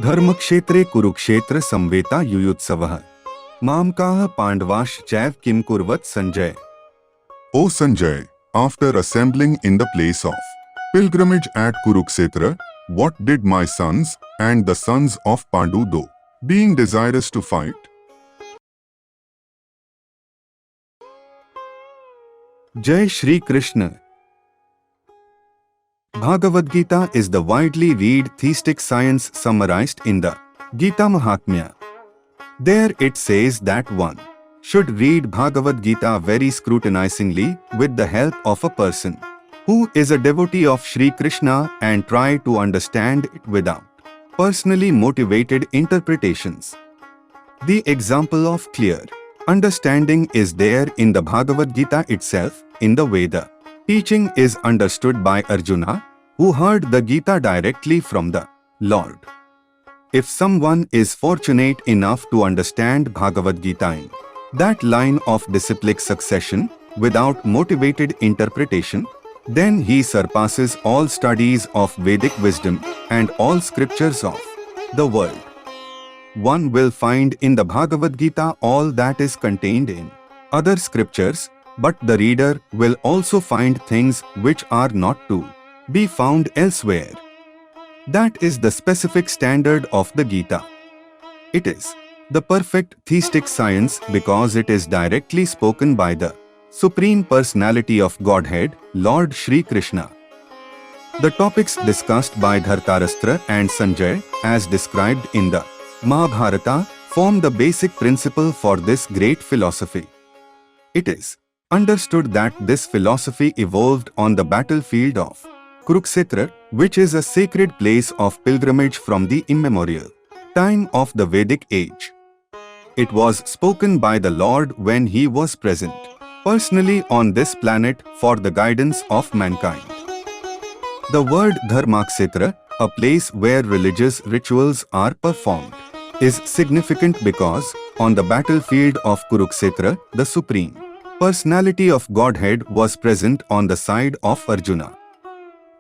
धर्मक्षेत्रे कुरुक्षेत्र संवेता युयुत्सवः मामकाः पांडवाश्चैव किं कुर्वत् Sanjay. O Sanjay, after assembling in the place of pilgrimage at Kurukshetra, what did my sons and the sons of Pandu do, being desirous to fight? Jai Shri Krishna. Bhagavad Gita is the widely read theistic science summarized in the Gita Mahatmya. There it says that one should read Bhagavad Gita very scrutinizingly with the help of a person who is a devotee of Shri Krishna and try to understand it without personally motivated interpretations. The example of clear understanding is there in the Bhagavad Gita itself. In the Veda, teaching is understood by Arjuna, who heard the Gita directly from the Lord. If someone is fortunate enough to understand Bhagavad Gita in that line of disciplic succession without motivated interpretation, then he surpasses all studies of Vedic wisdom and all scriptures of the world. One will find in the Bhagavad Gita all that is contained in other scriptures, but the reader will also find things which are not to be found elsewhere. That is the specific standard of the Gita. It is the perfect theistic science because it is directly spoken by the Supreme Personality of Godhead, Lord Shri Krishna. The topics discussed by Dhartarashtra and Sanjay, as described in the Mahabharata, form the basic principle for this great philosophy. It is understood that this philosophy evolved on the battlefield of Kurukshetra, which is a sacred place of pilgrimage from the immemorial time of the Vedic age. It was spoken by the Lord when he was present personally on this planet for the guidance of mankind. The word Dharmakshetra, a place where religious rituals are performed, is significant because on the battlefield of Kurukshetra, the Supreme Personality of Godhead was present on the side of Arjuna.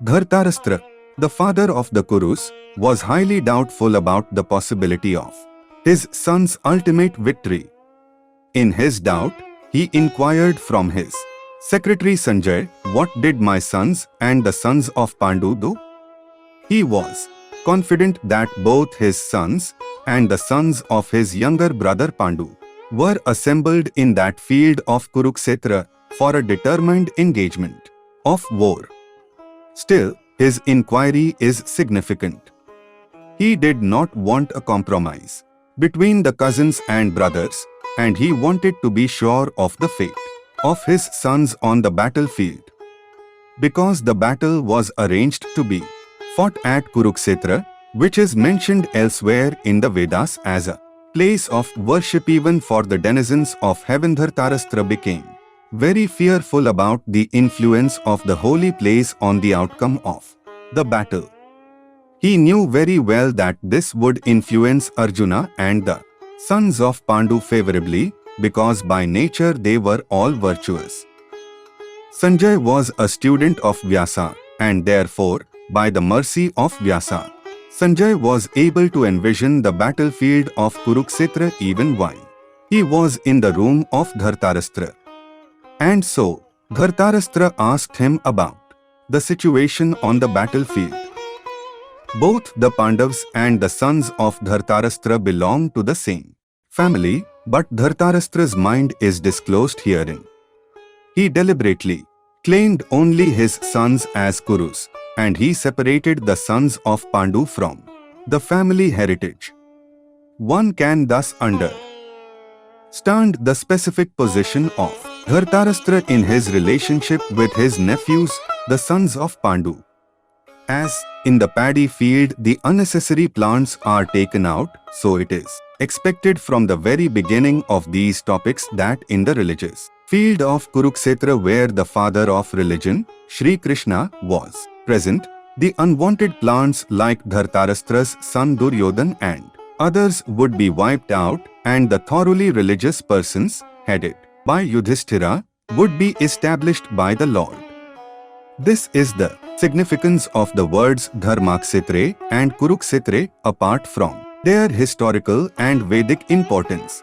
Dhartarashtra, the father of the Kurus, was highly doubtful about the possibility of his son's ultimate victory. In his doubt, he inquired from his secretary Sanjay, "What did my sons and the sons of Pandu do?" He was confident that both his sons and the sons of his younger brother Pandu were assembled in that field of Kurukshetra for a determined engagement of war. Still, his inquiry is significant. He did not want a compromise between the cousins and brothers, and he wanted to be sure of the fate of his sons on the battlefield. Because the battle was arranged to be fought at Kurukshetra, which is mentioned elsewhere in the Vedas as a place of worship even for the denizens of heaven, Dhartarashtra became very fearful about the influence of the holy place on the outcome of the battle. He knew very well that this would influence Arjuna and the sons of Pandu favorably, because by nature they were all virtuous. Sanjay was a student of Vyasa, and therefore, by the mercy of Vyasa, Sanjay was able to envision the battlefield of Kurukshetra even while he was in the room of Dhartarashtra. And so, Dhartarashtra asked him about the situation on the battlefield. Both the Pandavas and the sons of Dhartarashtra belong to the same family, but Dhartarashtra's mind is disclosed herein. He deliberately claimed only his sons as Kurus, and he separated the sons of Pandu from the family heritage. One can thus understand the specific position of Dhartarashtra in his relationship with his nephews, the sons of Pandu. As in the paddy field the unnecessary plants are taken out, so it is expected from the very beginning of these topics that in the religious field of Kurukshetra, where the father of religion, Shri Krishna, was present, the unwanted plants like Dhartarashtra's son Duryodhan and others would be wiped out, and the thoroughly religious persons, headed by Yudhishthira, would be established by the Lord. This is the significance of the words Dharmaksetre and Kuruksetre apart from their historical and Vedic importance.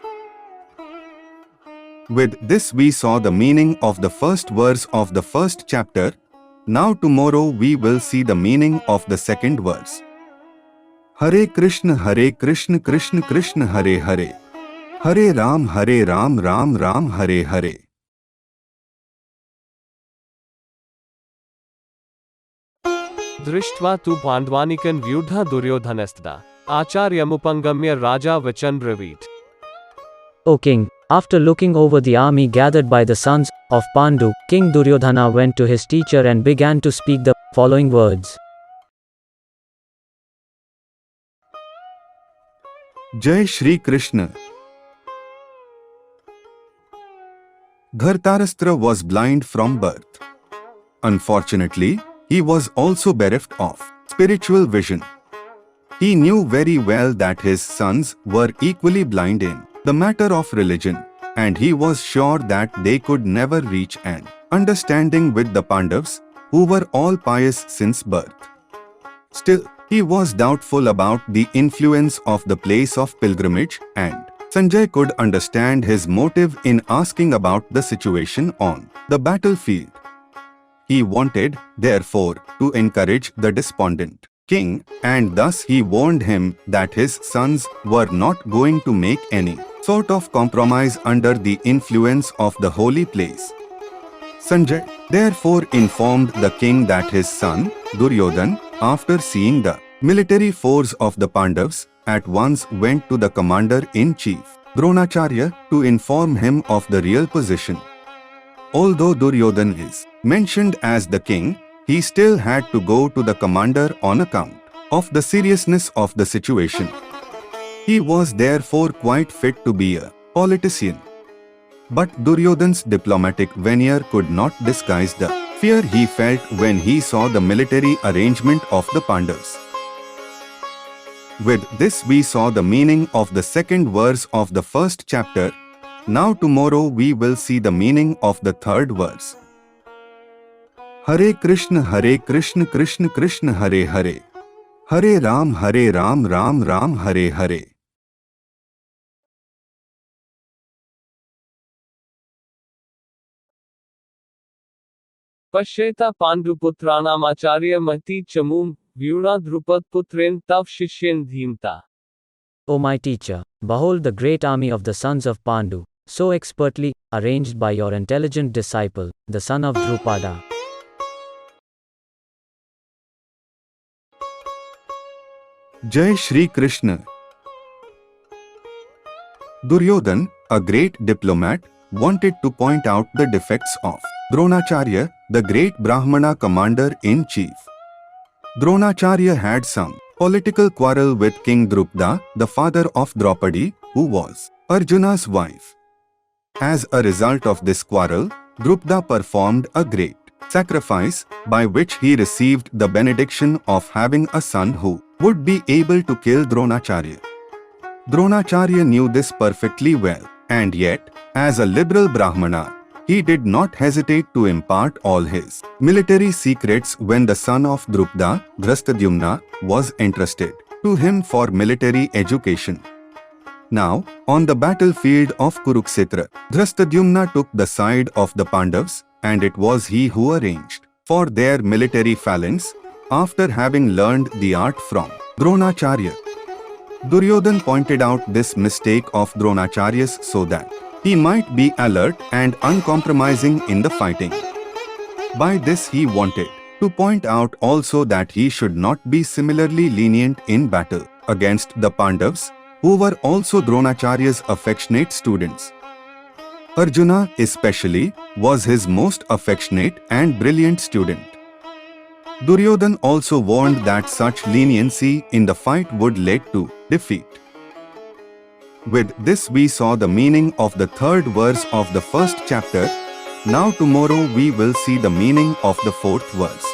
With this we saw the meaning of the first verse of the first chapter. Now tomorrow we will see the meaning of the second verse. Hare Krishna Krishna Krishna Hare Hare. Hare Ram Ram Ram Hare Hare. दृष्ट्वा तु पाण्डवानीकं व्यूढा दुर्योधनस्तदा आचार्यमुपंगम्य राजा वचन ब्रवीत. O king, after looking over the army gathered by the sons of Pandu, King Duryodhana went to his teacher and began to speak the following words. Jai Shri Krishna. Dhartarashtra was blind from birth. Unfortunately, he was also bereft of spiritual vision. He knew very well that his sons were equally blind in the matter of religion, and he was sure that they could never reach an understanding with the Pandavas, who were all pious since birth. Still, he was doubtful about the influence of the place of pilgrimage, and Sanjay could understand his motive in asking about the situation on the battlefield. He wanted, therefore, to encourage the despondent king, and thus he warned him that his sons were not going to make any sort of compromise under the influence of the holy place. Sanjay therefore informed the king that his son, Duryodhan, after seeing the military force of the Pandavas, at once went to the commander-in-chief, Dronacharya, to inform him of the real position. Although Duryodhan is mentioned as the king, he still had to go to the commander on account of the seriousness of the situation. He was therefore quite fit to be a politician. But Duryodhan's diplomatic veneer could not disguise the fear he felt when he saw the military arrangement of the Pandavas. With this we saw the meaning of the second verse of the first chapter. Now tomorrow we will see the meaning of the third verse. Hare Krishna Krishna Krishna Hare Hare. Hare Ram Ram Ram Hare Hare. पश्येता पाण्डुपुत्राणामाचार्य महती चमूम व्यूढ़ा द्रुपद पुत्रेण तव शिष्येन धीमता. O my teacher, behold the great army of the sons of Pandu, so expertly arranged by your intelligent disciple, the son of Drupada. Jai Shri Krishna. Duryodhan, a great diplomat, wanted to point out the defects of Dronacharya, the great Brahmana commander-in-chief. Dronacharya had some political quarrel with King Drupada, the father of Draupadi, who was Arjuna's wife. As a result of this quarrel, Drupada performed a great sacrifice, by which he received the benediction of having a son who would be able to kill Dronacharya. Dronacharya knew this perfectly well, and yet, as a liberal Brahmana, he did not hesitate to impart all his military secrets when the son of Drupada, Dhristadyumna, was entrusted to him for military education. Now, on the battlefield of Kuruksetra, Dhristadyumna took the side of the Pandavas, and it was he who arranged for their military phalanx, after having learned the art from Dronacharya. Duryodhan pointed out this mistake of Dronacharya's so that he might be alert and uncompromising in the fighting. By this he wanted to point out also that he should not be similarly lenient in battle against the Pandavas, who were also Dronacharya's affectionate students. Arjuna, especially, was his most affectionate and brilliant student. Duryodhan also warned that such leniency in the fight would lead to defeat. With this we saw the meaning of the third verse of the first chapter. Now tomorrow we will see the meaning of the fourth verse.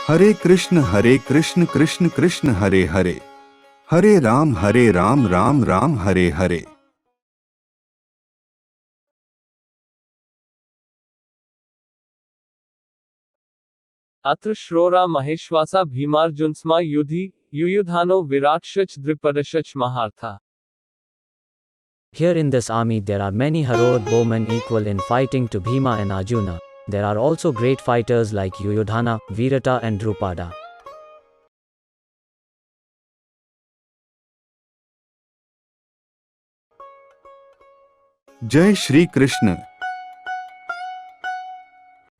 Hare Krishna Krishna Krishna Hare Hare. Hare Ram Ram Ram Hare Hare. अत्र श्रोरा महेश्वासा भीमार्जुनस्मा युधि युयुधानो विराटश्च द्रुपदश्च महार्था. Here in this army there are many heroic bowmen equal in fighting to Bhima and Arjuna. There are also great fighters like Yuyudhana, Virata and Drupada. Jai Shri Krishna.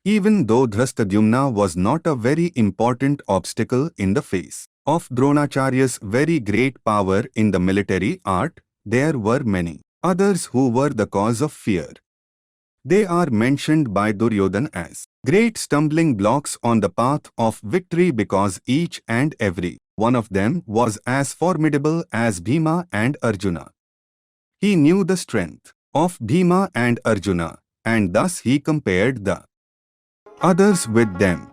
Even though Dhristadyumna was not a very important obstacle in the face of Dronacharya's very great power in the military art, there were many others who were the cause of fear. They are mentioned by Duryodhana as great stumbling blocks on the path of victory because each and every one of them was as formidable as Bhima and Arjuna. He knew the strength of Bhima and Arjuna, and thus he compared the others with them.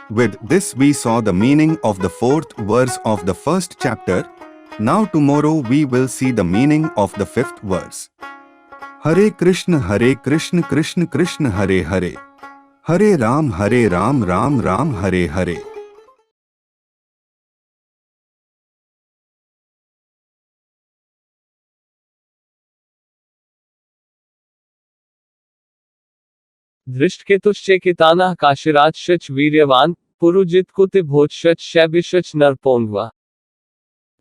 With this we saw the meaning of the 4th verse of the 1st chapter. Now tomorrow we will see the meaning of the 5th verse. Hare Krishna Krishna Krishna Hare Hare. Hare Ram Ram Ram Hare Hare. दृष्टकेतुश्चेकितानः काशिराजश्च वीर्यवान् Purujit कुतिभोजश्च शैबिश्च नरपोंगवा.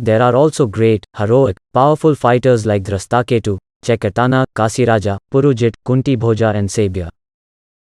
There are also great, heroic, powerful fighters like Drashtaketu, Chekatana, Kasiraja, Purujit, Kunti Bhoja and Sabya.